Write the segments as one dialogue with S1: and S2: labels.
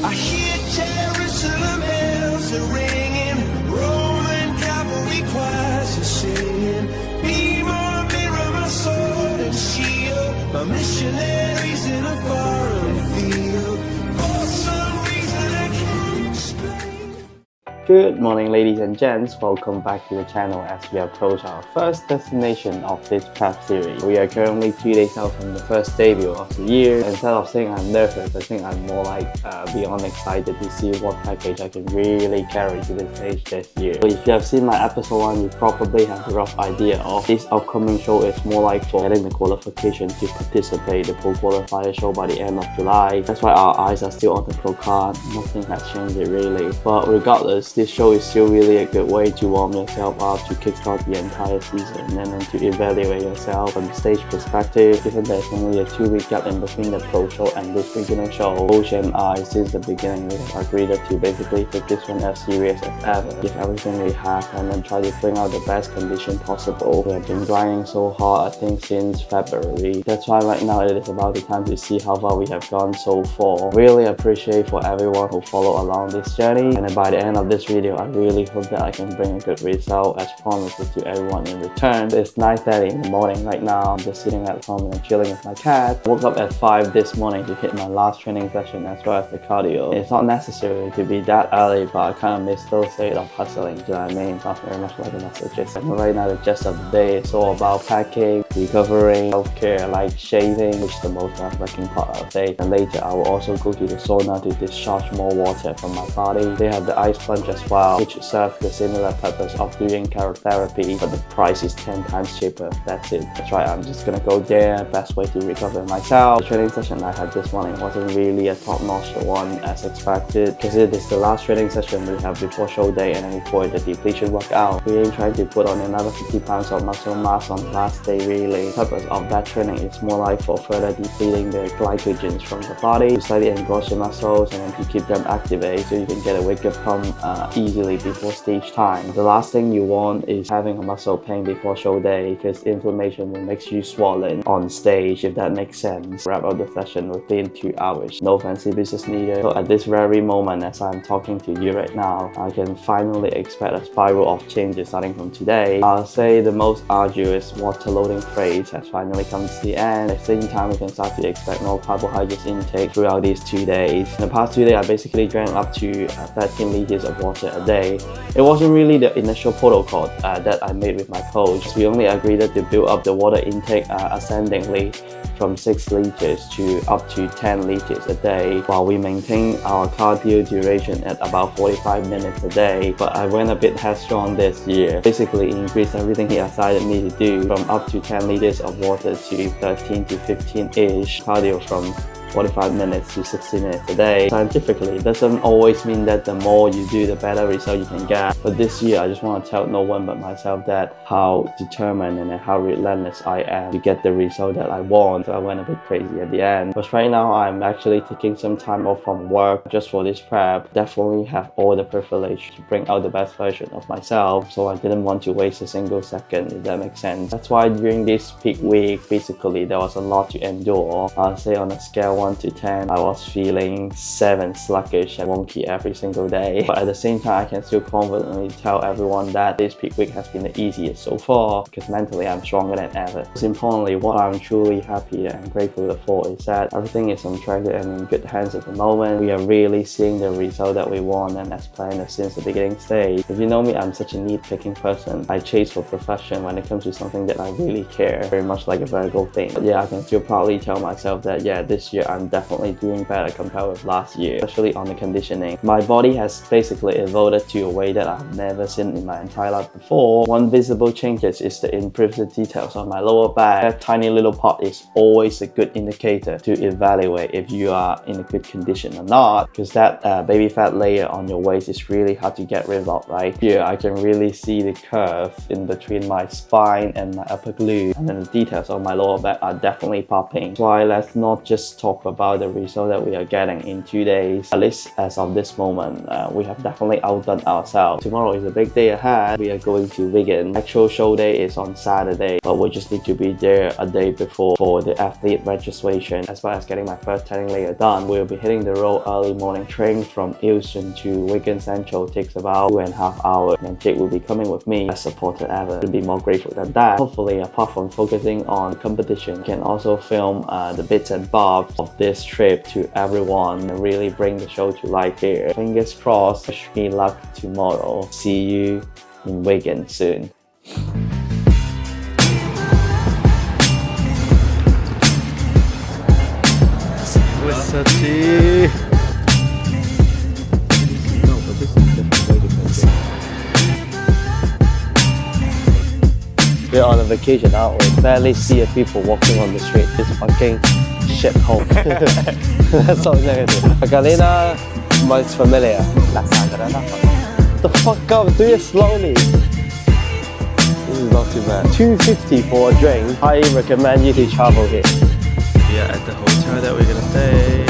S1: I hear Jerusalem bells are ringing, Roman cavalry choirs are singing. Be my mirror, my sword and shield, my missionaries in a foreign field. For some reason I can't explain.
S2: Good morning, ladies and gents. Welcome back to the channel as we approach our first destination of this prep series. We are currently 2 days out from the first debut of the year. Instead of saying I'm nervous, I think I'm more like beyond excited to see what package I can really carry to the stage this year. So if you have seen my episode 1, you probably have a rough idea of this upcoming show is more like for getting the qualification to participate in the Pro Qualifier show by the end of July. That's why our eyes are still on the Pro card. Nothing has changed it really. But regardless, this show is still really a good way to warm yourself up, to kickstart the entire season, and then to evaluate yourself from the stage perspective. Given there's only a 2-week gap in between the Pro show and this regional show, Coach and I, since the beginning, we have agreed to basically take this one as serious as ever, give everything we have, and then try to bring out the best condition possible. We have been grinding so hard, I think, since February. That's why right now it is about the time to see how far we have gone so far. Really appreciate for everyone who followed along this journey, and then by the end of this video, I really hope that I can bring a good result as promised to everyone in return. It's 9:30 in the morning right now. I'm just sitting at home and chilling with my cat. I woke up at 5 this morning to hit my last training session as well as the cardio. It's not necessary to be that early, but I kind of miss those days of hustling, do you know what I mean? It's not very much like a message. And right now the gist of the day is all about packing, recovering, self-care like shaving, which is the most nerve-wracking part of the day. And later I will also go to the sauna to discharge more water from my body. They have the ice plunge as well, which serves the similar purpose of doing cryotherapy, but the price is 10 times cheaper. That's it. That's right, I'm just gonna go there. Best way to recover myself. The training session I had this morning wasn't really a top-notch one as expected, because it is the last training session we have before show day and then before the depletion workout. We ain't trying to put on another 50 pounds of muscle mass on the last day really. The purpose of that training is more like for further depleting the glycogens from the body, to slightly engross your muscles and then to keep them activated so you can get a wake-up pump easily before stage time. The last thing you want is having a muscle pain before show day, because inflammation will make you swollen on stage, if that makes sense. Wrap up the session within 2 hours. No fancy business needed. So at this very moment as I'm talking to you right now, I can finally expect a spiral of changes starting from today. I'll say the most arduous water loading phase has finally come to the end. At the same time, we can start to expect more carbohydrates intake throughout these 2 days. In the past 2 days, I basically drank up to 13 liters of water a day. It wasn't really the initial protocol that I made with my coach. We only agreed to build up the water intake ascendingly from 6 liters to up to 10 liters a day, while we maintain our cardio duration at about 45 minutes a day. But I went a bit headstrong this year, basically increased everything he decided me to do from up to 10 liters of water to 13 to 15-ish cardio from 45 minutes to 60 minutes a day. Scientifically, it doesn't always mean that the more you do, the better result you can get. But this year, I just want to tell no one but myself that how determined and how relentless I am to get the result that I want. So I went a bit crazy at the end. But right now, I'm actually taking some time off from work just for this prep. Definitely have all the privilege to bring out the best version of myself. So I didn't want to waste a single second, if that makes sense. That's why during this peak week, basically, there was a lot to endure. I'll say on a scale 1 to 10, I was feeling 7 sluggish and wonky every single day. But at the same time, I can still confidently tell everyone that this peak week has been the easiest so far, because mentally I'm stronger than ever. Most importantly, what I'm truly happy and grateful for is that everything is on track and in good hands at the moment. We are really seeing the result that we want and as planned since the beginning stage. If you know me, I'm such a neat-picking person. I chase for perfection when it comes to something that I really care, very much like a Virgo thing. But yeah, I can still proudly tell myself that yeah, this year I'm definitely doing better compared with last year, especially on the conditioning. My body has basically evolved to a way that I've never seen in my entire life before. One visible change is the improved details on my lower back. That tiny little part is always a good indicator to evaluate if you are in a good condition or not, because that baby fat layer on your waist is really hard to get rid of, right? Here I can really see the curve in between my spine and my upper glute, and then the details of my lower back are definitely popping. That's why let's not just talk talk about the result that we are getting in 2 days. At least as of this moment, we have definitely outdone ourselves. Tomorrow is a big day ahead. We are going to Wigan. Actual show day is on Saturday, but we just need to be there a day before for the athlete registration. As far as getting my first training layer done, we'll be hitting the road early morning. Train from Euston to Wigan Central takes about 2.5 hours, and Jake will be coming with me as supported ever. To be more grateful than that. Hopefully, apart from focusing on competition, can also film the bits and bobs of this trip to everyone and really bring the show to life here. Fingers crossed. Wish me luck tomorrow. See you in Wigan soon. What's up, T? No, but this is a different way to consider. We're on a vacation out. We barely see people walking on the street. It's fucking shit hole. That's all negative. Galena, most familiar. The fuck up, do it slowly. This is not too bad. $2.50 for a drink. I recommend you to travel here. We are at the hotel that we're gonna stay.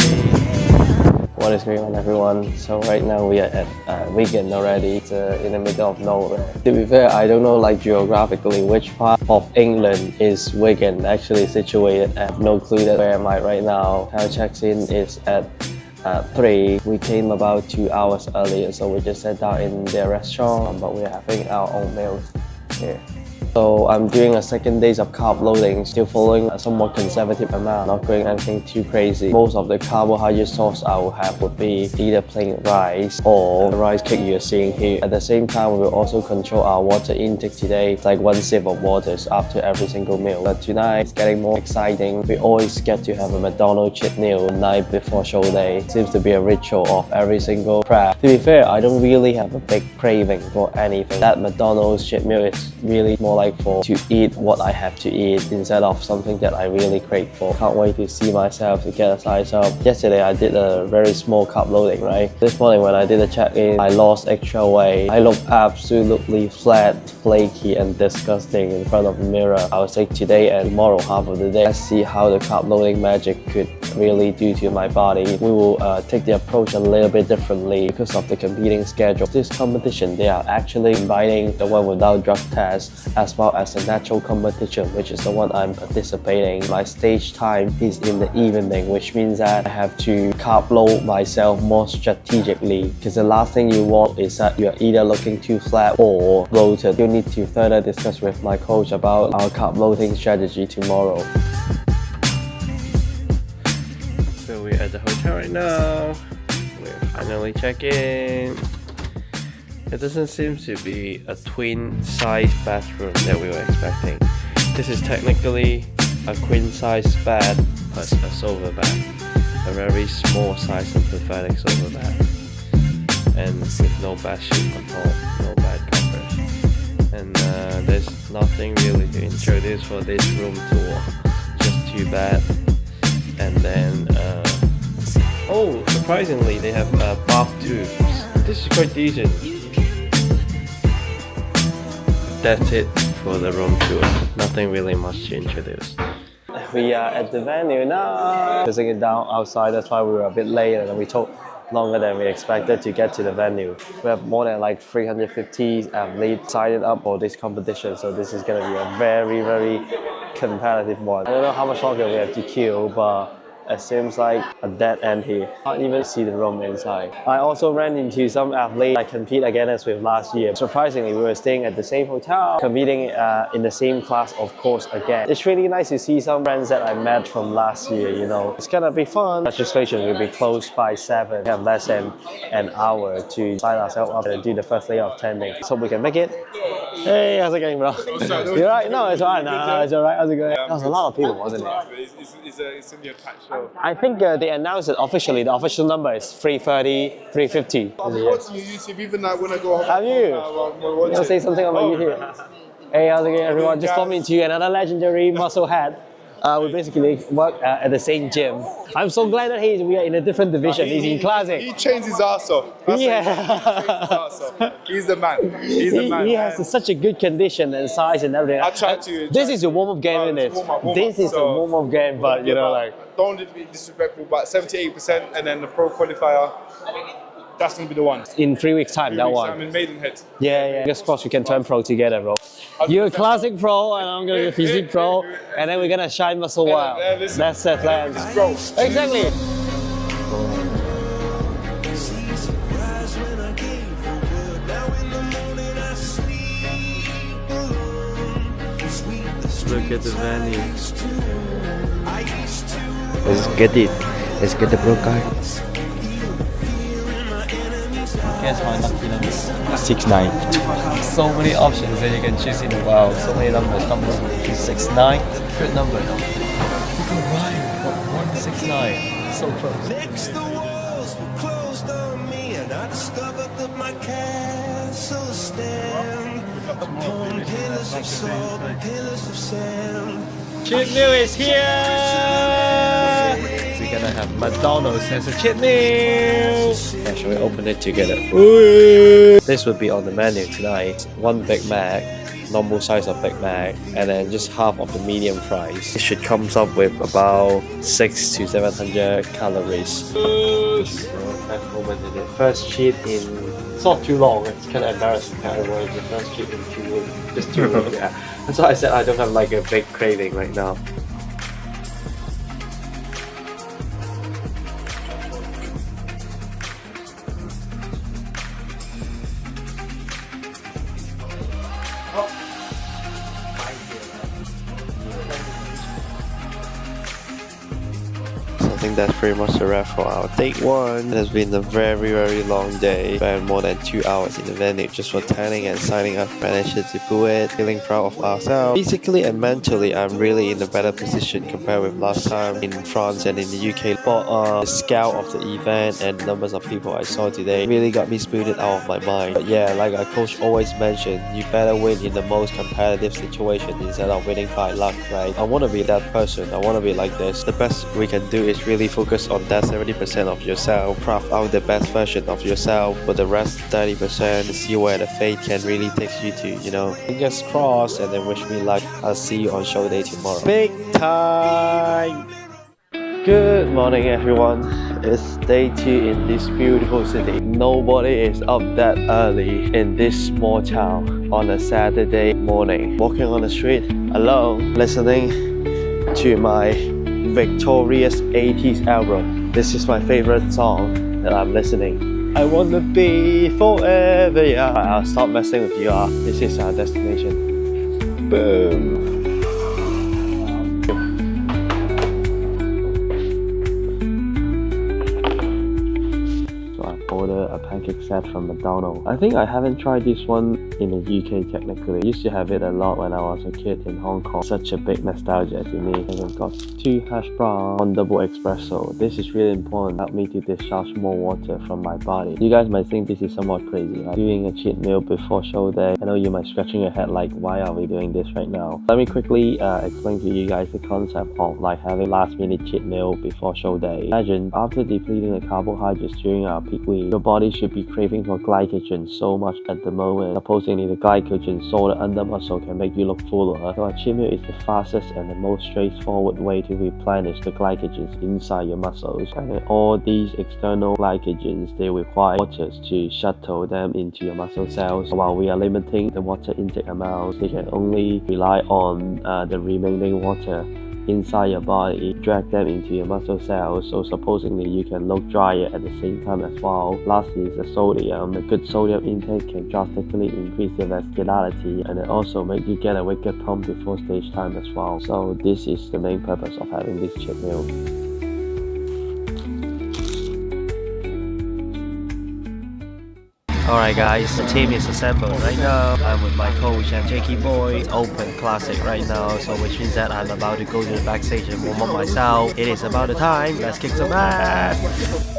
S2: What is going on, everyone? So right now we are at Wigan already. It's in the middle of nowhere. To be fair, I don't know like geographically which part of England is Wigan actually situated. I have no clue that where am I right now. Our check-in is at 3. We came about 2 hours earlier, so we just sat down in their restaurant, but we're having our own meals here. So I'm doing a second days of carb loading, still following a somewhat conservative amount, not going anything too crazy. Most of the carbohydrate source I will have would be either plain rice or the rice cake you're seeing here. At the same time, we will also control our water intake today. It's like 1 sip of water after every single meal. But tonight it's getting more exciting. We always get to have a McDonald's cheat meal the night before show day. It seems to be a ritual of every single prep. To be fair, I don't really have a big craving for anything. That McDonald's cheat meal is really more like to eat what I have to eat instead of something that I really crave for. Can't wait to see myself to get a size up. Yesterday I did a very small carb loading, right? This morning when I did a check-in, I lost extra weight. I look absolutely flat, flaky and disgusting in front of the mirror. I'll take today and tomorrow half of the day. Let's see how the carb loading magic could really do to my body. We will take the approach a little bit differently because of the competing schedule. This competition, they are actually inviting the one without drug test as well as a natural competition, which is the one I'm participating. My stage time is in the evening, which means that I have to carb load myself more strategically, because the last thing you want is that you're either looking too flat or bloated. You need to further discuss with my coach about our carb loading strategy tomorrow. So we're at the hotel right now. We're finally check-in. It doesn't seem to be a twin-size bathroom that we were expecting. This is technically a queen-size bed plus a sofa bed. A very small size of the Felix sofa bed. And with no bed sheet on top, no bed covers. And there's nothing really to introduce for this room tour. Just 2 beds. And then, oh, surprisingly, they have bath tubes. This is quite decent. That's it for the room tour. Nothing really much to introduce. We are at the venue now. Closing it down outside, that's why we were a bit late and we took longer than we expected to get to the venue. We have more than like 350 athletes signed up for this competition, so this is going to be a very, very competitive one. I don't know how much longer we have to queue, but it seems like a dead end here. Can't even see the room inside. I also ran into some athletes I compete against with last year. Surprisingly, we were staying at the same hotel, competing in the same class, of course, again. It's really nice to see some friends that I met from last year, you know. It's gonna be fun. Registration will be closed by 7. We have less than an hour to sign ourselves up and do the first day of training. So we can make it. Hey, how's it going, bro? You alright? No, it's alright. No, it's alright. How's it going? There was a lot of people, wasn't it?
S3: It's in the attached show.
S2: I think they announced it officially. The official number is 330, 350.
S3: I'm watching your YouTube even like when I go home.
S2: Have you? You want to say something about you here? Hey, how's it going, everyone? Just bumping into another legendary muscle head We basically work at the same gym. I'm so glad that we are in a different division. He's in classic.
S3: He trains his ass off. That's
S2: Yeah.
S3: what he trains his ass off. He's the man. He's the man.
S2: He has such a good condition and size and everything.
S3: I tried to.
S2: This is your warm-up game, isn't it? This is a warm-up game, but you know, like.
S3: Don't be disrespectful, but 78%, and then the pro qualifier. That's gonna be the one.
S2: In 3 weeks' time, that one.
S3: I'm in Maidenhead.
S2: Yeah. Fingers crossed we can turn pro together, bro. You're a classic pro, and I'm gonna be a physique pro, and then we're gonna shine muscle wild. That's the plan.
S3: Bro.
S2: Exactly. Look at the venue.
S4: Let's get it. Let's get the pro card.
S2: Guess my lucky number.
S4: 6'9".
S2: So many options that you can choose in the world. So many numbers. Number 69. Good number. No? Right. 169. So close.
S1: Next the walls were closed on me, and I discovered that my castle stand upon pillars of salt and pillars of sand.
S2: Cheat meal is here! We're gonna have McDonald's as a cheat meal! Yeah, shall we open it together? Ooh. This would be on the menu tonight. One Big Mac, normal size of Big Mac, and then just half of the medium fries. It should come up with about 600 to 700 calories. Best moment in it. First cheat in, it's not too long, it's kind of embarrassing category. The first cheat in 2 weeks. Just 2 weeks, yeah. That's why I said I don't have like a big craving right now. I think that's pretty much a wrap for our take one. It has been a very long day. Spent more than 2 hours in the venue just for tanning and signing up. Managed to do it. Feeling proud of ourselves. Physically and mentally, I'm really in a better position compared with last time in France and in the UK. But the scale of the event and the numbers of people I saw today really got me spirited out of my mind. But yeah, like our coach always mentioned, you better win in the most competitive situation instead of winning by luck, right? I want to be that person. I want to be like this. The best we can do is really focus on that 70% of yourself, craft out the best version of yourself. For the rest 30%, see where the fate can really take you to, you know. Fingers crossed, and then wish me luck. I'll see you on show day tomorrow. Big time! Good morning everyone. It's day 2 in this beautiful city. Nobody is up that early in this small town on a Saturday morning. Walking on the street alone, listening to my victorious 80s album. This is my favorite song that I'm listening. I wanna be forever, yeah. I'll stop messing with you. This is our destination. Boom. Order a pancake set from McDonald's. I think I haven't tried this one in the UK technically. I used to have it a lot when I was a kid in Hong Kong. Such a big nostalgia to me. And I've got 2 hash browns, 1 double espresso. This is really important. Help me to discharge more water from my body. You guys might think this is somewhat crazy, right? Doing a cheat meal before show day. I know you might be scratching your head like, why are we doing this right now? Let me quickly explain to you guys the concept of like having last minute cheat meal before show day. Imagine after depleting the carbohydrates during our peak week, your body should be craving for glycogen so much at the moment. Supposedly the glycogen stored under muscle can make you look fuller. So a cheat meal is the fastest and the most straightforward way to replenish the glycogens inside your muscles. And all these external glycogens, they require water to shuttle them into your muscle cells. While we are limiting the water intake amount, they can only rely on the remaining water inside your body, drag them into your muscle cells, so supposedly you can look drier at the same time as well. Lastly is the sodium. A good sodium intake can drastically increase your vascularity, and it also makes you get a wicked pump before stage time as well. So this is the main purpose of having this cheat meal. Alright guys, the team is assembled right now. I'm with my coach and Jakey Boy. It's open classic right now, so which means that I'm about to go to the backstage and warm up myself. It is about the time. Let's kick some ass!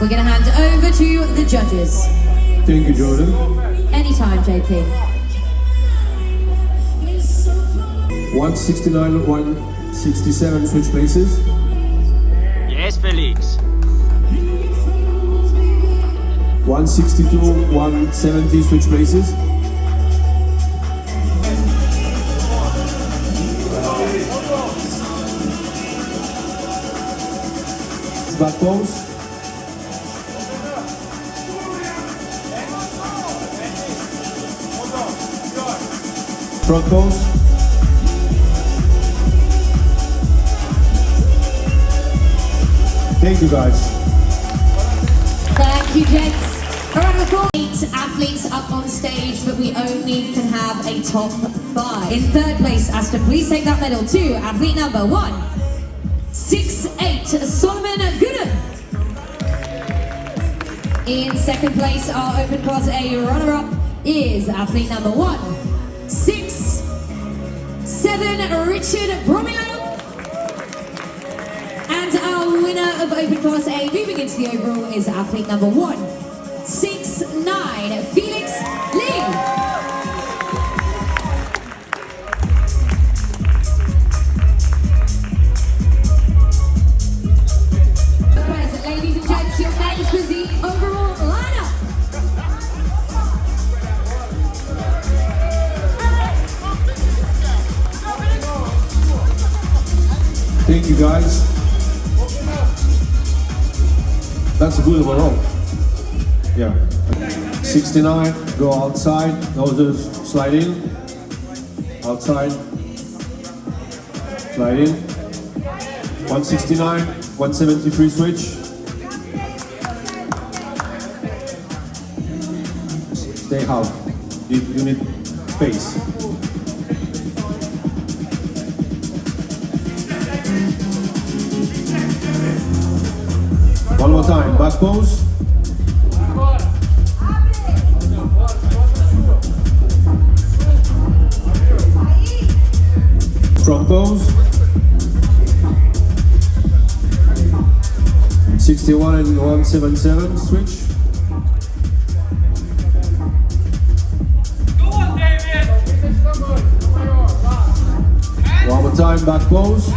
S5: We're going to hand over to the judges.
S6: Thank you, Jordan.
S5: Anytime, JP.
S6: 169, 167, switch places.
S7: Yes, Felix.
S6: 162, 170, switch places. Back pose. Front pose. Thank you, guys.
S5: Thank you, gents. A round of applause. 8 athletes up on stage, but we only can have a top 5. In third place, Asta, please take that medal to athlete number 168, Solomon Gooden. In second place, our Open Class A runner-up is athlete number 167, Richard Bromilo. And our winner of Open Class A moving into the overall is athlete number 169, Felix Lee. Ladies and gents, your men's physique overall lineup.
S6: Thank you, guys. That's a good overall. Yeah. 69, go outside, noses slide in, outside, slide in. 169, 173 switch. Stay half. You need space. One more time, back pose. Front pose. 61 and 177, switch. One more time, back pose.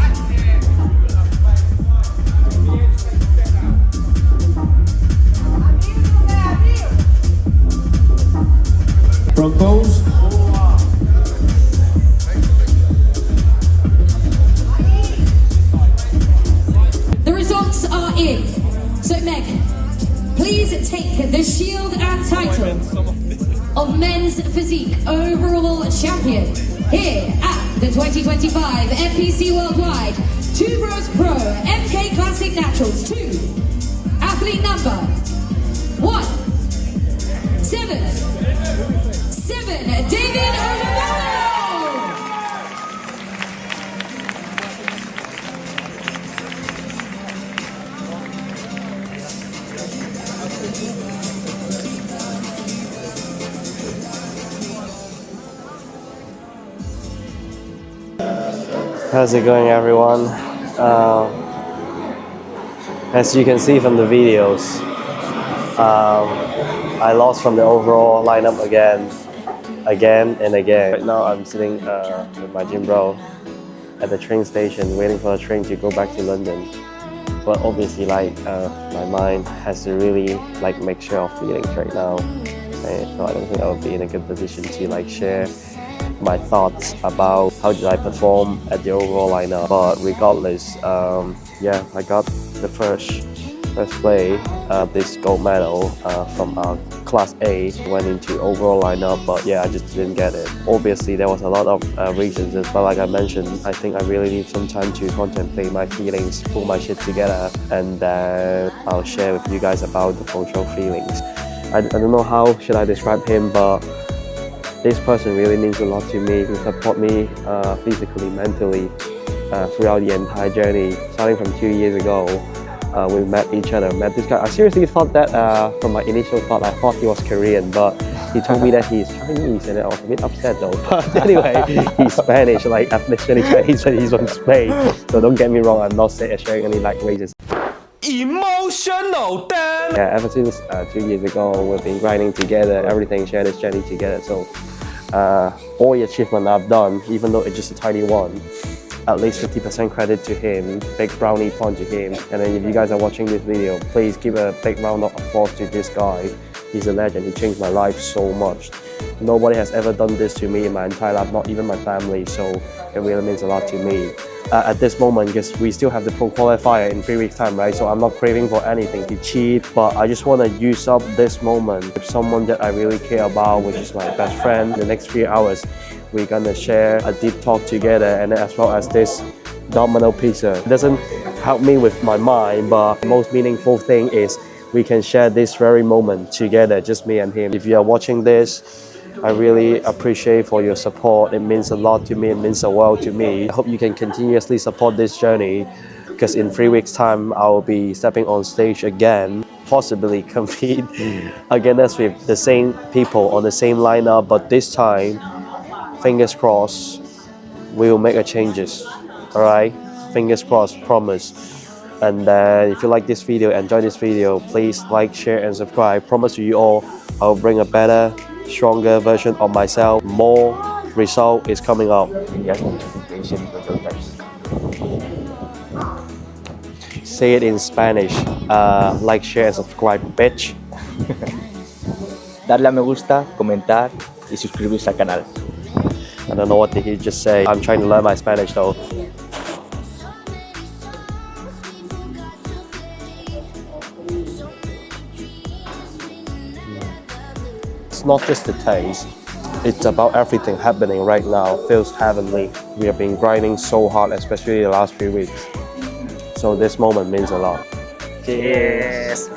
S6: Front pose.
S5: The results are in. So Meg, please take the shield and title of men's physique overall champion here at the 2025 NPC Worldwide 2 Bros Pro MK Classic Naturals 2. Athlete number 177, David O'Malley.
S2: How's it going, everyone? As you can see from the videos, I lost from the overall lineup again and again. Right now I'm sitting with my gym bro at the train station waiting for the train to go back to London. But obviously my mind has to really make sure of feelings right now. And so I don't think I will be in a good position to share my thoughts about how did I perform at the overall lineup. But regardless, yeah, I got the first play, this gold medal from our Class A. Went into overall lineup, but yeah, I just didn't get it. Obviously, there was a lot of reasons, but like I mentioned, I think I really need some time to contemplate my feelings, pull my shit together, and then I'll share with you guys about the cultural feelings. I don't know how should I describe him, but this person really means a lot to me. He supported me physically, mentally throughout the entire journey, starting from 2 years ago. We met each other, met this guy. I seriously thought that, from my initial thought, I thought he was Korean, but he told me that he's Chinese, and I was a bit upset though. But anyway, he's Spanish, ethnically Chinese, but he's from Spain. So don't get me wrong, I'm not sharing any racist
S1: Emotional damn.
S2: Yeah, ever since 2 years ago, we've been grinding together, everything, share this journey together. So all the achievement I've done, even though it's just a tiny one, at least 50% credit to him, big brownie point to him. And then if you guys are watching this video, please give a big round of applause to this guy. He's a legend, he changed my life so much. Nobody has ever done this to me in my entire life, not even my family, so it really means a lot to me. At this moment, because we still have the pro qualifier in 3 weeks time, right? So I'm not craving for anything to cheat, but I just want to use up this moment with someone that I really care about, which is my best friend. In the next 3 hours, we're gonna share a deep talk together, and as well as this domino pizza. It doesn't help me with my mind, but the most meaningful thing is we can share this very moment together, just me and him. If you are watching this, I really appreciate for your support. It means a lot to me, it means the world to me. I hope you can continuously support this journey, because in 3 weeks time, I will be stepping on stage again, possibly compete against with the same people on the same lineup, but this time, fingers crossed, we will make a changes, all right? Fingers crossed, promise. And if you like this video, enjoy this video, please like, share, and subscribe. Promise to you all, I will bring a better, stronger version of myself. More result is coming up. Say it in Spanish. Like, share, and subscribe, bitch.
S4: Darle a me gusta, comentar y suscribirse al canal.
S2: I don't know what did he just say. I'm trying to learn my Spanish though. It's not just the taste, it's about everything happening right now. Feels heavenly. We have been grinding so hard, especially the last few weeks. So this moment means a lot.
S4: Cheers!